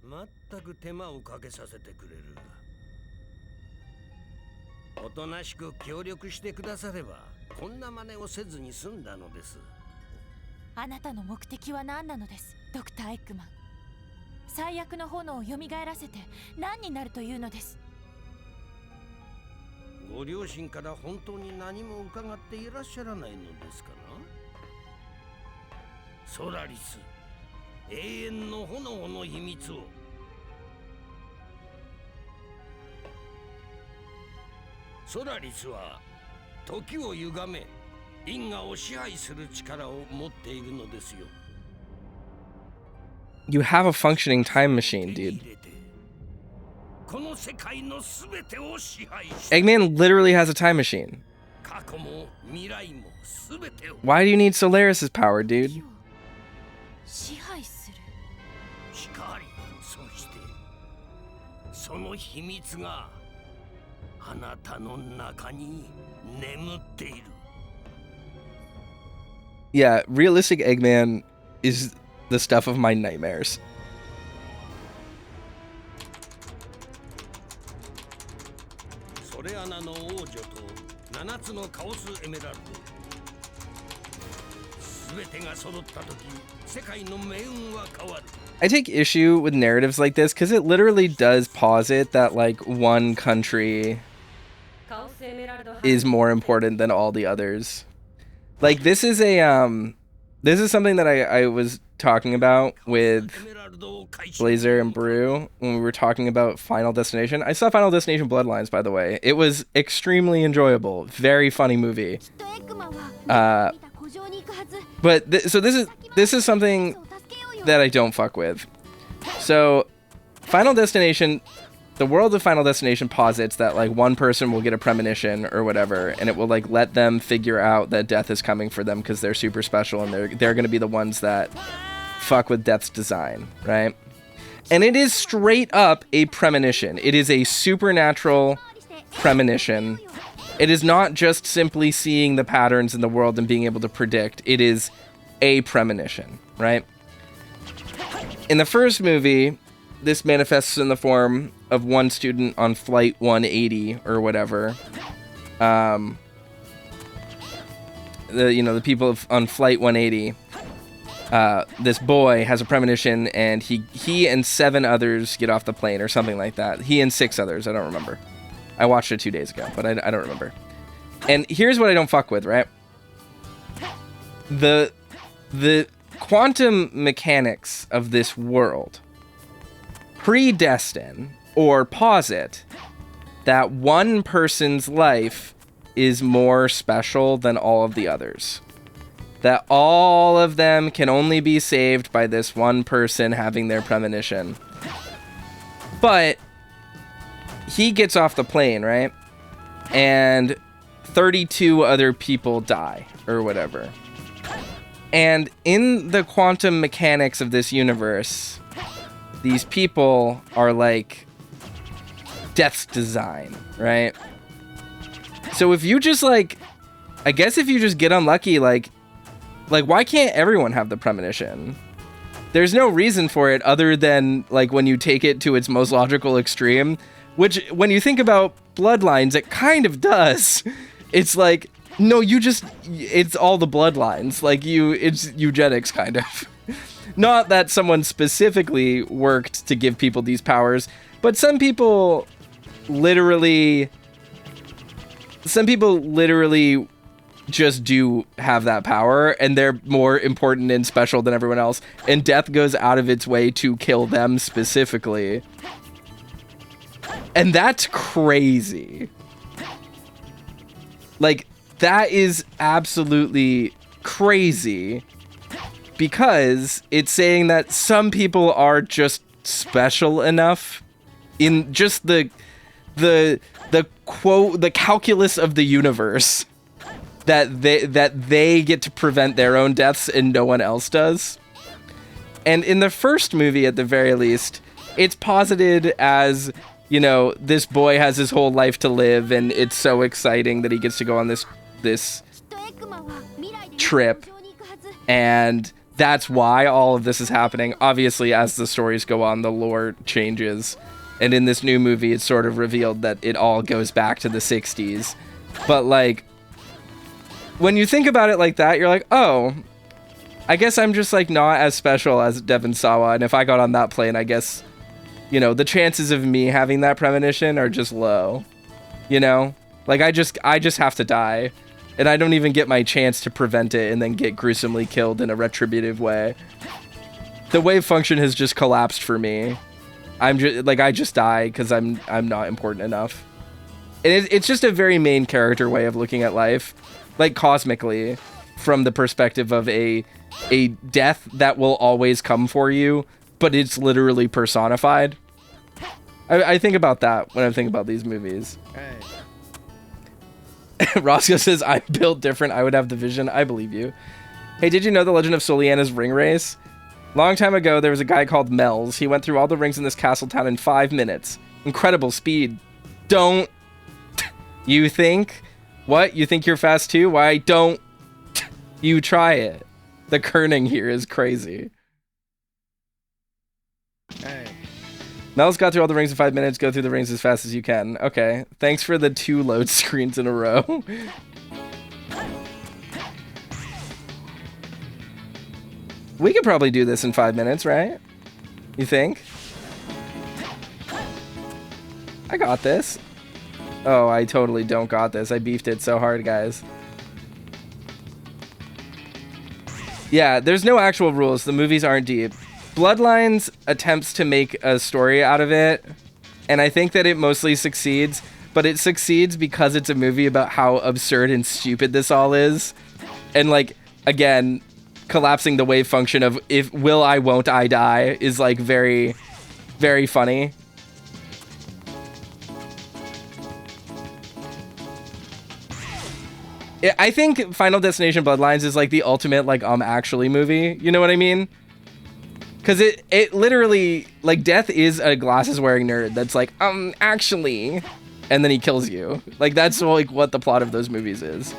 全く手間をかけさせてくれる。おとなしく協力してくださればこんな真似をせずに済んだのです。あなたの目的は何なのです、ドクターエッグマン。最悪の炎を蘇らせて何になるというのです。ご両親から本当に何も伺っていらっしゃらないのですかな。ソラリス、永遠の炎の秘密を。ソラリスは時を歪め因果を支配する力を持っているのですよ。You have a functioning time machine, dude. この世界のすべてを支配し Eggman literally has a time machine. 過去も未来もすべてを Why do you need Solaris's power, dude? 支配する。光、そしてその秘密があなたの中に眠っている。Yeah, realistic Eggman is the stuff of my nightmares. ソレアナの王女と7つのカオスエメラルド。すべてが揃った時、世界の命運は変わる。I take issue with narratives like this because it literally does posit that like one country is more important than all the others. Like this is something that I was talking about with Blazer and Brew when we were talking about Final Destination. I saw Final Destination Bloodlines, by the way. It was extremely enjoyable. Very funny movie. But this is something that I don't fuck with. So Final Destination, the world of Final Destination posits that like one person will get a premonition or whatever, and it will like let them figure out that death is coming for them because they're super special and they're going to be the ones that fuck with death's design, right? And it is straight up a premonition. It is a supernatural premonition. It is not just simply seeing the patterns in the world and being able to predict. It is a premonition, right? In the first movie, this manifests in the form of one student on flight 180 or whatever. The people on flight 180. This boy has a premonition, and he and 7 others get off the plane or something like that. He and 6 others, I don't remember. I watched it 2 days ago, but I don't remember. And here's what I don't fuck with, right? The quantum mechanics of this world predestine or posit that one person's life is more special than all of the others. That all of them can only be saved by this one person having their premonition. But he gets off the plane, right? And 32 other people die or whatever. And in the quantum mechanics of this universe, these people are like death's design, right? So if you just like, I guess if you just get unlucky, like why can't everyone have the premonition? There's no reason for it other than like when you take it to its most logical extreme, which when you think about bloodlines, it kind of does. It's like, no, it's all the bloodlines. Like it's eugenics kind of. Not that someone specifically worked to give people these powers, but some people literally just do have that power, and they're more important and special than everyone else, and death goes out of its way to kill them specifically. And that's crazy. Like, that is absolutely crazy, because it's saying that some people are just special enough in just the calculus of the universe that they get to prevent their own deaths and no one else does. And in the first movie, at the very least, it's posited as, you know, this boy has his whole life to live, and it's so exciting that he gets to go on this trip, and that's why all of this is happening. Obviously, as the stories go on, the lore changes. And in this new movie, it's sort of revealed that it all goes back to the 60s. But, like, when you think about it like that, you're like, oh, I guess I'm just, like, not as special as Devon Sawa. And if I got on that plane, I guess, you know, the chances of me having that premonition are just low. You know? Like, I just have to die. And I don't even get my chance to prevent it and then get gruesomely killed in a retributive way. The wave function has just collapsed for me. I'm just like, I just die because I'm not important enough. And it's just a very main character way of looking at life, like cosmically, from the perspective of a death that will always come for you, but it's literally personified. I think about that when I think about these movies. Hey. Roscoe says, I'm built different. I would have the vision. I believe you. Hey, did you know the legend of Soleanna's ring race? Long time ago, there was a guy called Mel's. He went through all the rings in this castle town in 5 minutes. Incredible speed. Don't you think? What? You think you're fast too? Why don't you try it? The kerning here is crazy. Hey. Mel's got through all the rings in 5 minutes. Go through the rings as fast as you can. Okay. Thanks for the 2 load screens in a row. We could probably do this in 5 minutes, right? You think? I got this. Oh, I totally don't got this. I beefed it so hard, guys. Yeah, there's no actual rules. The movies aren't deep. Bloodlines attempts to make a story out of it, and I think that it mostly succeeds, but it succeeds because it's a movie about how absurd and stupid this all is. And, like, again, collapsing the wave function of if will I, won't I die is, like, very, very funny. I think Final Destination Bloodlines is, like, the ultimate, like, actually movie. You know what I mean? Because it literally, like, Death is a glasses-wearing nerd that's like, actually, and then he kills you. Like, that's, like, what the plot of those movies is.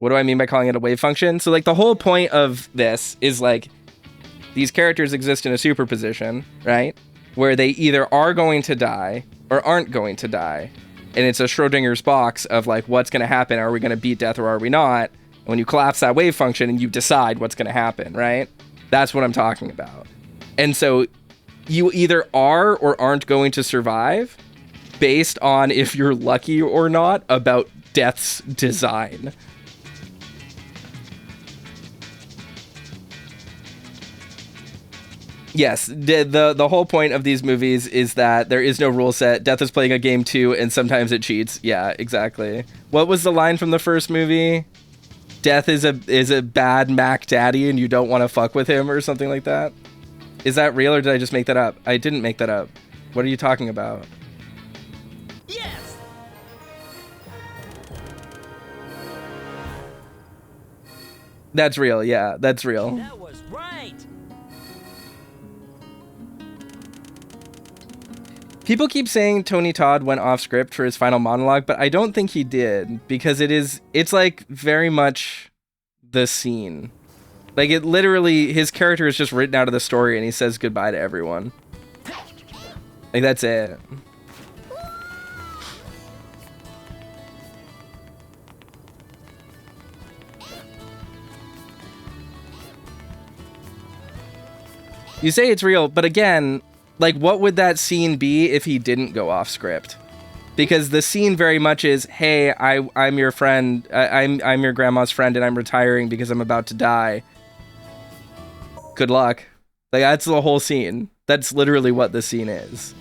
What do I mean by calling it a wave function? So, like, the whole point of this is, like, these characters exist in a superposition, right? Where they either are going to die or aren't going to die. And it's a Schrodinger's box of, like, what's going to happen? Are we going to beat death or are we not? And when you collapse that wave function and you decide what's going to happen, right? That's what I'm talking about. And so you either are or aren't going to survive based on if you're lucky or not about death's design. Yes, the whole point of these movies is that there is no rule set. Death is playing a game too, and sometimes it cheats. Yeah, exactly. What was the line from the first movie? Death is a bad Mac daddy, and you don't want to fuck with him, or something like that. Is that real, or did I just make that up? I didn't make that up. What are you talking about? Yes. That's real. Yeah, that's real. That was right. People keep saying Tony Todd went off script for his final monologue, but I don't think he did, because it's like very much the scene. Like, it literally, his character is just written out of the story and he says goodbye to everyone. Like, that's it. You say it's real, but again, like, what would that scene be if he didn't go off script? Because the scene very much is, hey, I'm your friend, I'm your grandma's friend, and I'm retiring because I'm about to die. Good luck. Like, that's the whole scene. That's literally what the scene is.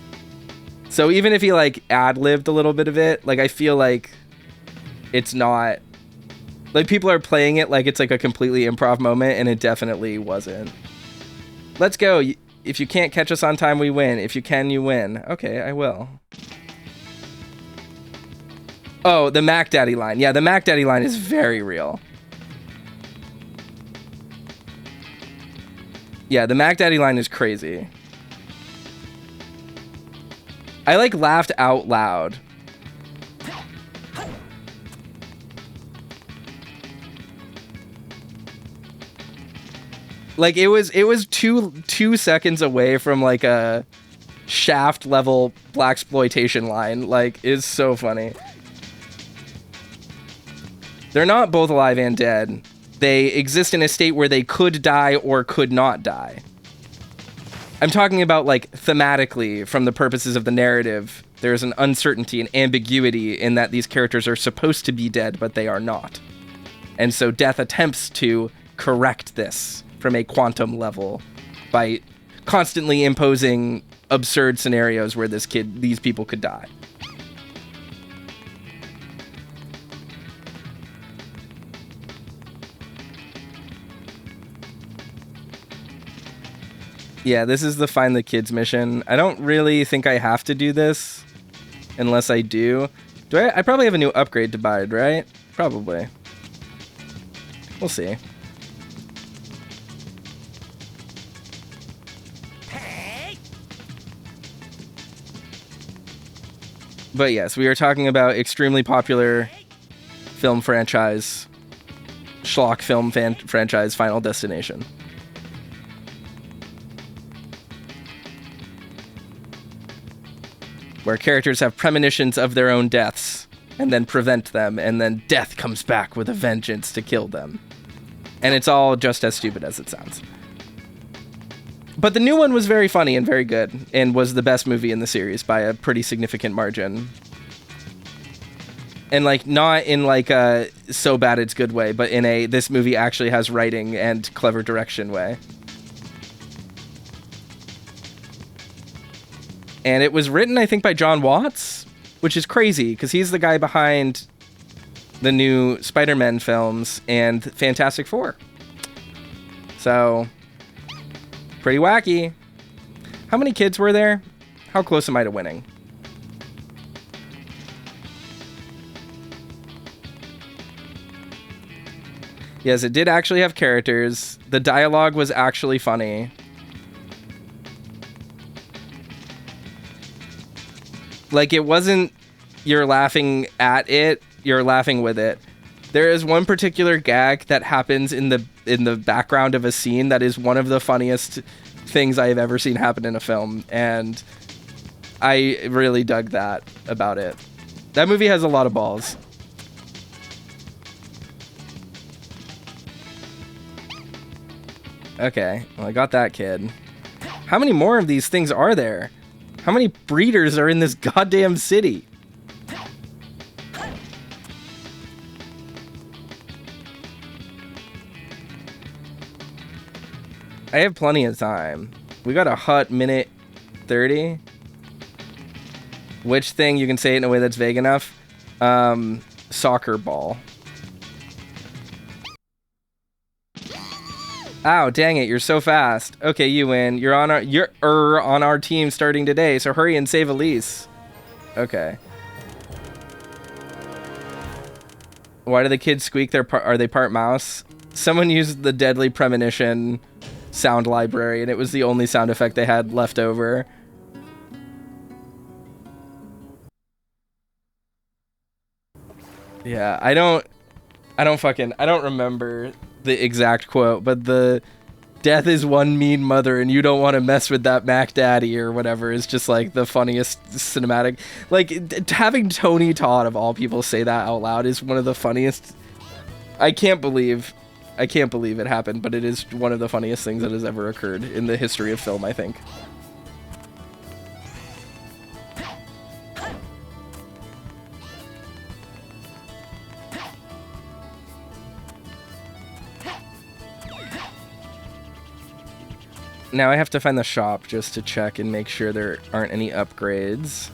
So even if he, like, ad-libbed a little bit of it, like, I feel like it's not... Like, people are playing it like it's, like, a completely improv moment, and it definitely wasn't. Let's go. If you can't catch us on time, we win. If you can, you win. Okay, I will. Oh, the Mac Daddy line. Yeah, the Mac Daddy line is very real. Yeah, the Mac Daddy line is crazy. I like laughed out loud. Like it was 2 seconds away from like a Shaft level blaxploitation line. Like, it's so funny. They're not both alive and dead. They exist in a state where they could die or could not die. I'm talking about, like, thematically, from the purposes of the narrative, there's an uncertainty and ambiguity in that these characters are supposed to be dead, but they are not. And so Death attempts to correct this from a quantum level by constantly imposing absurd scenarios where these people could die. Yeah, this is the Find the Kids mission. I don't really think I have to do this unless I do. I probably have a new upgrade to buy, right? Probably. We'll see. But yes, we are talking about extremely popular film franchise, schlock film franchise, Final Destination. Where characters have premonitions of their own deaths, and then prevent them, and then death comes back with a vengeance to kill them. And it's all just as stupid as it sounds. But the new one was very funny and very good, and was the best movie in the series by a pretty significant margin. And, like, not in, like, a so bad it's good way, but in a this movie actually has writing and clever direction way. And it was written, I think, by John Watts, which is crazy, because he's the guy behind the new Spider-Man films and Fantastic Four. So, pretty wacky. How many kids were there? How close am I to winning? Yes, it did actually have characters. The dialogue was actually funny. Like, it wasn't you're laughing at it, you're laughing with it. There is one particular gag that happens in the background of a scene that is one of the funniest things I have ever seen happen in a film, and I really dug that about it. That movie has a lot of balls. Okay, well, I got that kid. How many more of these things are there? How many breeders are in this goddamn city? I have plenty of time. We got a hot minute 30. Which thing? You can say it in a way that's vague enough. Soccer ball. Ow, dang it, you're so fast. Okay, you win. You're on our team starting today, so hurry and save Elise. Okay. Why do the kids squeak? Are they part mouse? Someone used the Deadly Premonition sound library, and it was the only sound effect they had left over. Yeah, I don't remember the exact quote, but the death is one mean mother and you don't want to mess with that Mac Daddy or whatever is just like the funniest cinematic. Like, having Tony Todd of all people say that out loud is one of the funniest. I can't believe it happened, but it is one of the funniest things that has ever occurred in the history of film, I think. Now I have to find the shop just to check and make sure there aren't any upgrades.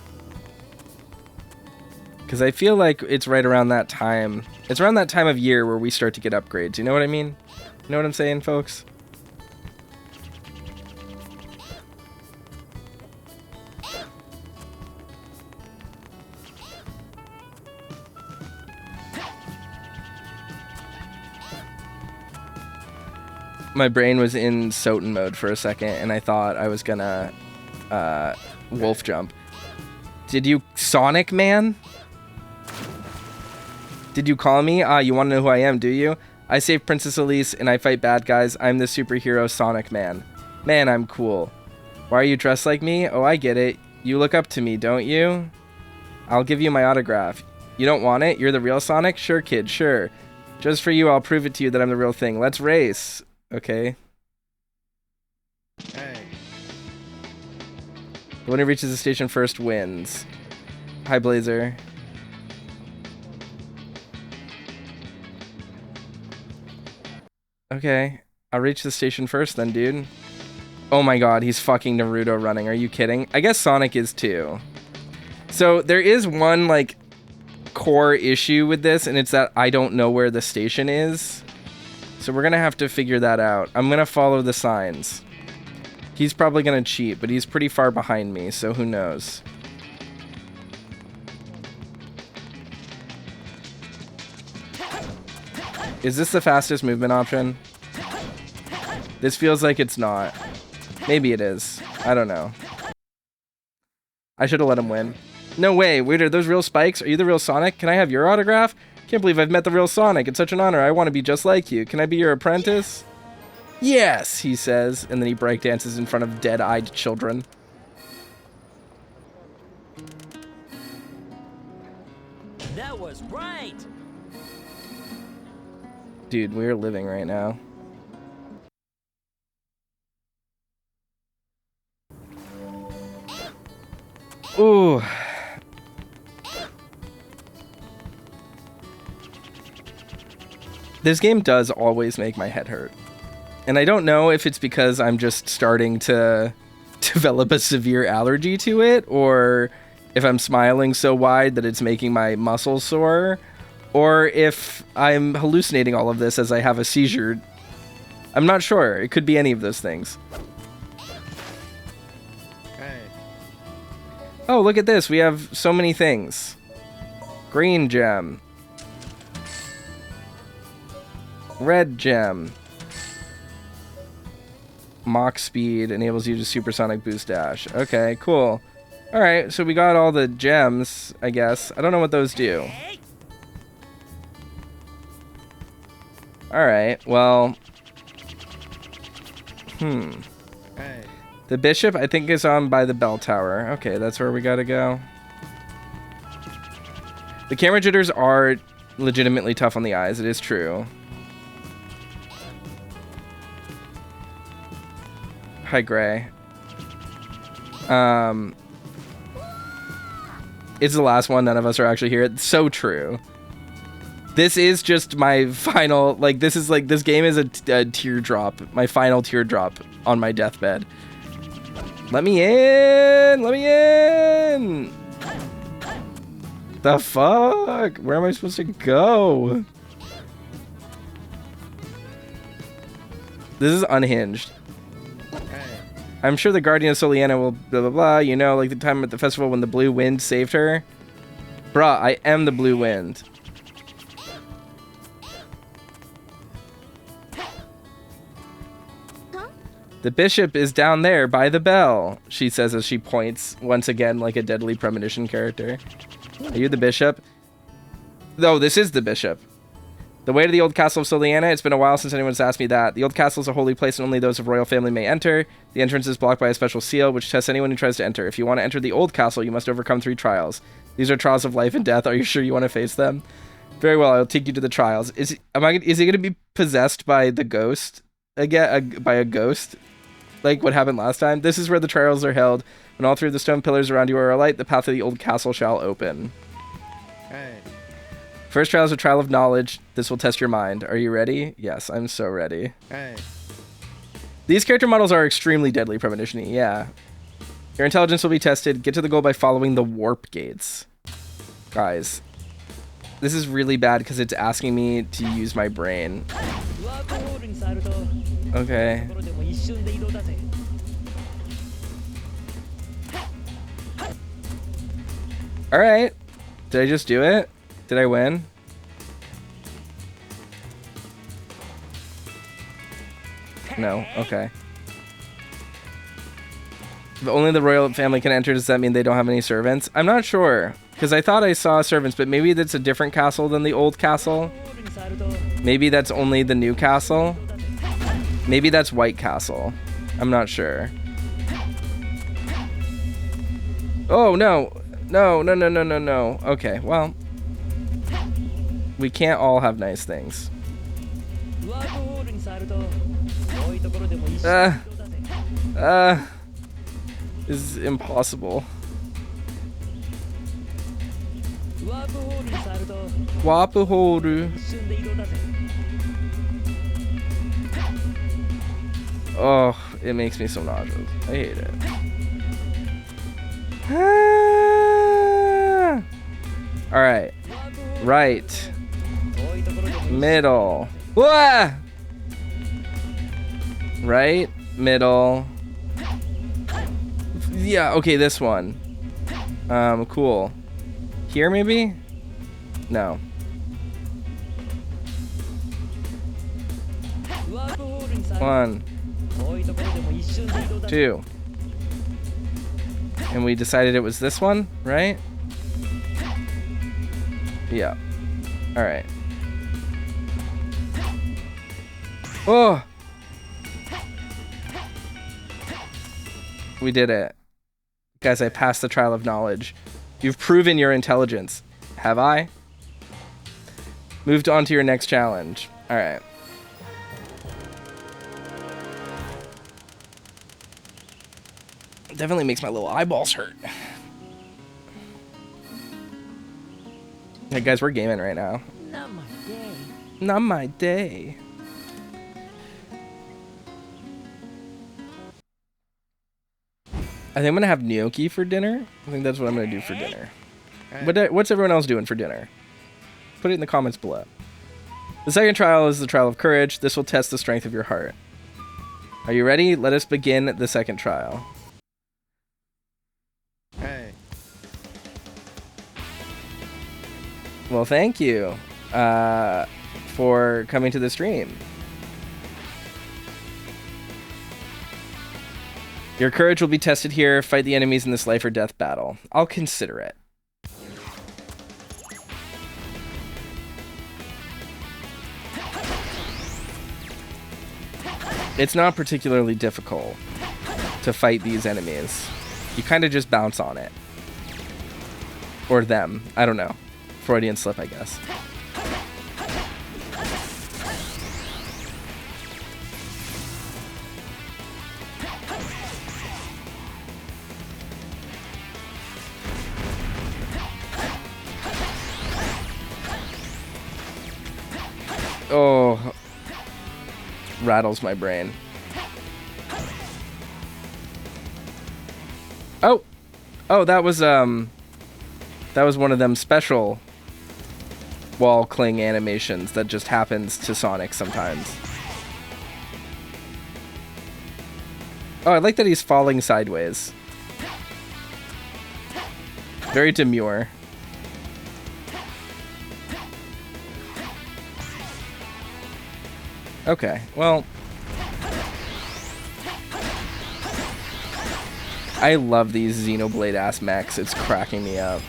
Because I feel like it's right around that time. It's around that time of year where we start to get upgrades. You know what I mean? You know what I'm saying, folks? My brain was in Soten mode for a second, and I thought I was gonna wolf jump. Did you Sonic Man? Did you call me? You want to know who I am, do you? I save Princess Elise, and I fight bad guys. I'm the superhero Sonic Man. Man, I'm cool. Why are you dressed like me? Oh, I get it. You look up to me, don't you? I'll give you my autograph. You don't want it? You're the real Sonic? Sure, kid, sure. Just for you, I'll prove it to you that I'm the real thing. Let's race. Okay. Hey. The one who reaches the station first wins. Hi, Blazer. Okay. I'll reach the station first then, dude. Oh my god, he's fucking Naruto running. Are you kidding? I guess Sonic is too. So there is one, like, core issue with this, and it's that I don't know where the station is. So we're gonna have to figure that out. I'm gonna follow the signs. He's probably gonna cheat, but he's pretty far behind me, so who knows. Is this the fastest movement option? This feels like it's not. Maybe it is. I don't know. I should have let him win. No way. Wait, are those real spikes? Are you the real Sonic? Can I have your autograph? Can't believe I've met the real Sonic. It's such an honor. I want to be just like you. Can I be your apprentice? Yes, he says, and then he breakdances in front of dead-eyed children. That was right. Dude, we're living right now. Ooh. This game does always make my head hurt. And I don't know if it's because I'm just starting to develop a severe allergy to it, or if I'm smiling so wide that it's making my muscles sore, or if I'm hallucinating all of this as I have a seizure. I'm not sure. It could be any of those things. Hey. Oh, look at this. We have so many things. Green gem. Red gem. Mach speed enables you to supersonic boost dash. Okay, cool. Alright, so we got all the gems, I guess. I don't know what those do. Alright, well... Hey. The bishop, I think, is on by the bell tower. Okay, that's where we gotta go. The camera jitters are legitimately tough on the eyes. It is true. Hi, Gray. It's the last one. None of us are actually here. It's so true. This is just my final, like, this game is a teardrop. My final teardrop on my deathbed. Let me in! Let me in! The fuck? Where am I supposed to go? This is unhinged. I'm sure the Guardian of Soleanna will blah blah blah, you know, like the time at the festival when the blue wind saved her. Bruh, I am the blue wind. The bishop is down there by the bell, she says as she points, once again like a Deadly Premonition character. Are you the bishop? No, this is the bishop. The way to the old castle of Soleanna. It's been a while since anyone's asked me that. The old castle is a holy place and only those of royal family may enter. The entrance is blocked by a special seal, which tests anyone who tries to enter. If you want to enter the old castle, you must overcome 3 trials. These are trials of life and death. Are you sure you want to face them? Very well, I'll take you to the trials. Is he going to be possessed by the ghost? Again, by a ghost? Like what happened last time? This is where the trials are held. When all 3 of the stone pillars around you are alight, the path to the old castle shall open. Hey. First trial is a trial of knowledge. This will test your mind. Are you ready? Yes, I'm so ready. Hey. These character models are extremely Deadly Premonition-y, yeah. Your intelligence will be tested. Get to the goal by following the warp gates. Guys, this is really bad because it's asking me to use my brain. Okay. Alright. Did I just do it? Did I win? No? Okay. If only the royal family can enter, does that mean they don't have any servants? I'm not sure. Because I thought I saw servants, but maybe that's a different castle than the old castle. Maybe that's only the new castle. Maybe that's White Castle. I'm not sure. Oh, no. No, no, no, no, no, no. Okay, well. We can't all have nice things. This is impossible. Wapuhoru. Oh, it makes me so nauseous. I hate it. Alright. Right. Middle. Wah! Right. Middle. Yeah, okay, this one. Cool. Here, maybe? No. One. Two. And we decided it was this one, right? Yeah. Alright. Oh! We did it. Guys, I passed the trial of knowledge. You've proven your intelligence. Have I? Moved on to your next challenge. Alright. Definitely makes my little eyeballs hurt. Hey guys, we're gaming right now. Not my day. Not my day. I think I'm gonna have gnocchi for dinner. I think that's what I'm gonna do for dinner. What's everyone else doing for dinner? Put it in the comments below. The second trial is the trial of courage. This will test the strength of your heart. Are you ready? Let us begin the second trial. Hey. Well, thank you for coming to the stream. Your courage will be tested here. Fight the enemies in this life or death battle. I'll consider it. It's not particularly difficult to fight these enemies. You kind of just bounce on it. Or them. I don't know. Freudian slip, I guess. Oh, rattles my brain. Oh, that was one of them special wall cling animations that just happens to Sonic sometimes. Oh, I like that he's falling sideways. Very demure. Okay, well, I love these Xenoblade ass mechs. It's cracking me up.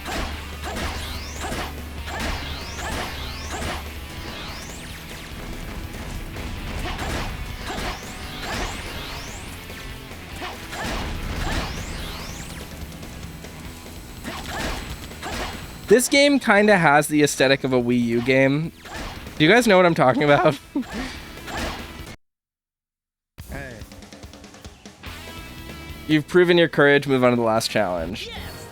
This game kind of has the aesthetic of a Wii U game. Do you guys know what I'm talking about? Hey. You've proven your courage. Move on to the last challenge. Yes.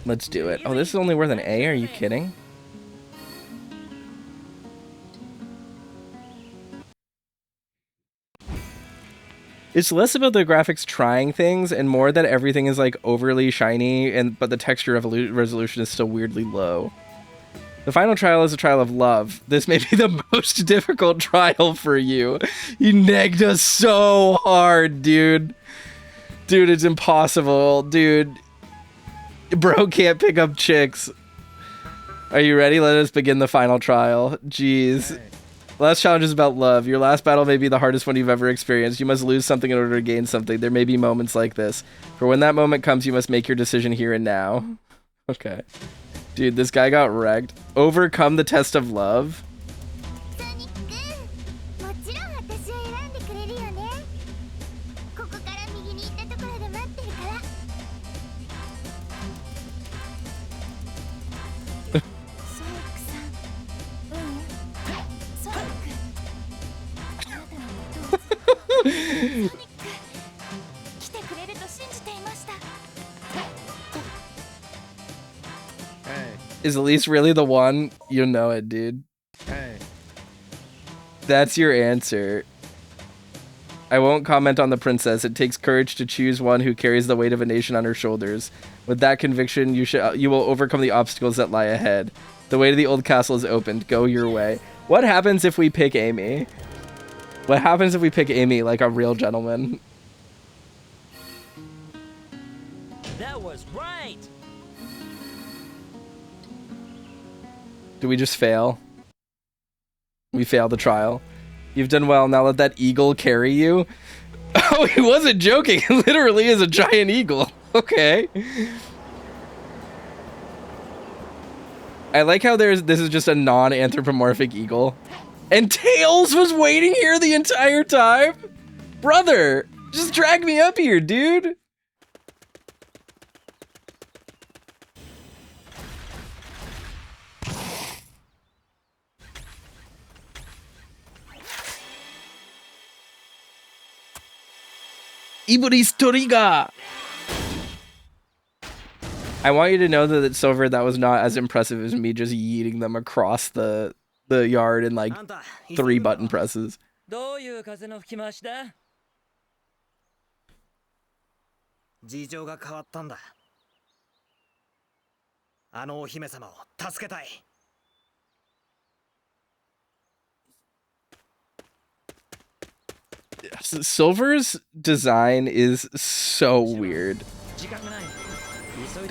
Let's do it. Oh, this is only worth an A? Are you kidding? It's less about the graphics trying things and more that everything is like overly shiny, but the texture resolution is still weirdly low. The final trial is a trial of love. This may be the most difficult trial for you. You negged us so hard, dude. Dude, it's impossible. Dude. Bro can't pick up chicks. Are you ready? Let us begin the final trial. Jeez. Hey. Last challenge is about love. Your last battle may be the hardest one you've ever experienced. You must lose something in order to gain something. There may be moments like this. For when that moment comes, you must make your decision here and now. Okay. Dude, this guy got wrecked. Overcome the test of love? ソニック、もちろん私を選んでくれるよね。ここから右に行ったところで待ってるから。ソニックさん。ソニック。あなたのことを。ソニック。来てくれると信じていました。 Hey. Is Elise really the one? You know it, dude. Hey. That's your answer. I won't comment on the princess. It takes courage to choose one who carries the weight of a nation on her shoulders. With that conviction, you will overcome the obstacles that lie ahead. The way to the old castle is opened. Go your way. What happens if we pick Amy? What happens if we pick Amy like a real gentleman? That was right. Do we just fail? We fail the trial. You've done well. Now let that eagle carry you. Oh, he wasn't joking. It literally is a giant eagle. Okay. I like how this is just a non-anthropomorphic eagle. And Tails was waiting here the entire time? Brother, just drag me up here, dude. Iburi's Toriga! I want you to know that Silver, that was not as impressive as me just yeeting them across the yard in like 3 button presses. どういう風の吹き回しだ？事情が変わったんだ。あのお姫様を助けたい。Silver's design is so weird.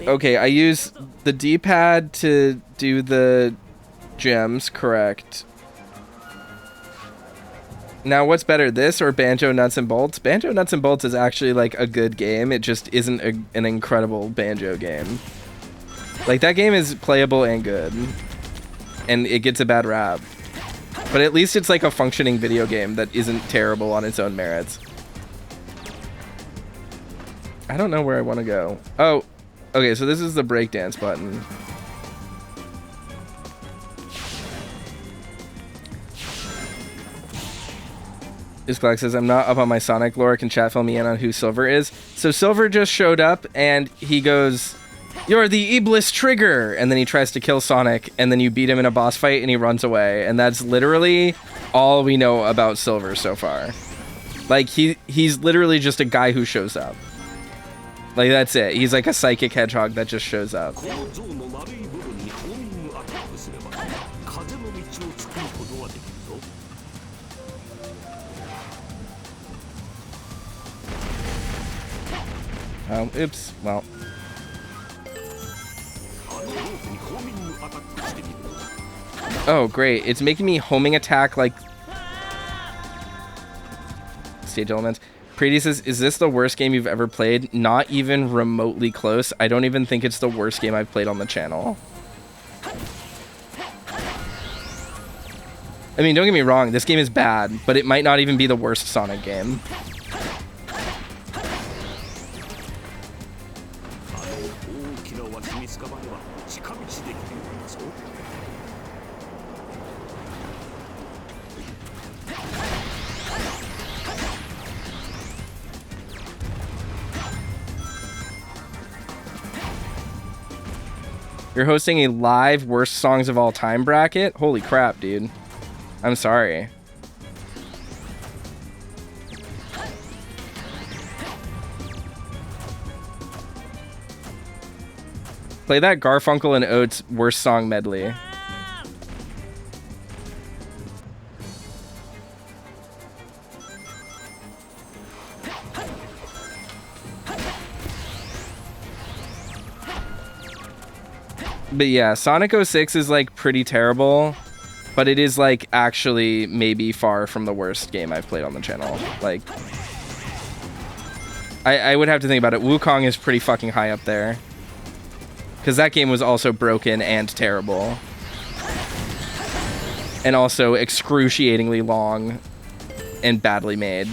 Okay, I use the D-pad to do the gems, correct. Now, what's better, this or Banjo Nuts and Bolts? Banjo Nuts and Bolts is actually like a good game. It just isn't an incredible Banjo game. Like, that game is playable and good. And it gets a bad rap. But at least it's like a functioning video game that isn't terrible on its own merits. I don't know where I want to go. Oh, okay, so this is the breakdance button. Isclack says, I'm not up on my Sonic lore. Can chat fill me in on who Silver is? So Silver just showed up and he goes, you're the Iblis Trigger! And then he tries to kill Sonic, and then you beat him in a boss fight, and he runs away. And that's literally all we know about Silver so far. Like, he's literally just a guy who shows up. Like, that's it. He's like a psychic hedgehog that just shows up. Oops. Well... Oh, great. It's making me homing attack like... Stage elements. Pretty says, is this the worst game you've ever played? Not even remotely close. I don't even think it's the worst game I've played on the channel. I mean, don't get me wrong. This game is bad, but it might not even be the worst Sonic game. You're hosting a live worst songs of all time bracket? Holy crap, dude. I'm sorry. Play that Garfunkel and Oates worst song medley. But yeah, Sonic 06 is like pretty terrible, but it is like actually maybe far from the worst game I've played on the channel. Like, I would have to think about it. Wukong is pretty fucking high up there, because that game was also broken and terrible, and also excruciatingly long and badly made.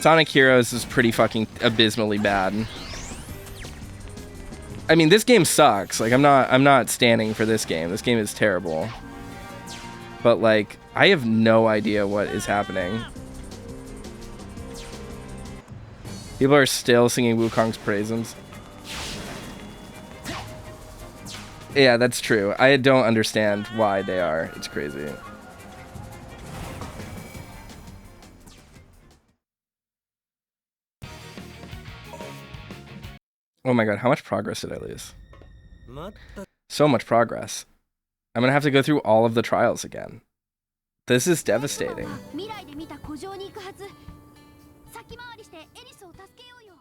Sonic Heroes is pretty fucking abysmally bad. I mean, this game sucks. Like, I'm not standing for this game. This game is terrible. But like, I have no idea what is happening. People are still singing Wukong's praises. Yeah, that's true. I don't understand why they are. It's crazy. Oh my god, how much progress did I lose? So much progress. I'm gonna have to go through all of the trials again. This is devastating. 未来で見た古城に行くはず。先回りしてエリスを助けようよ。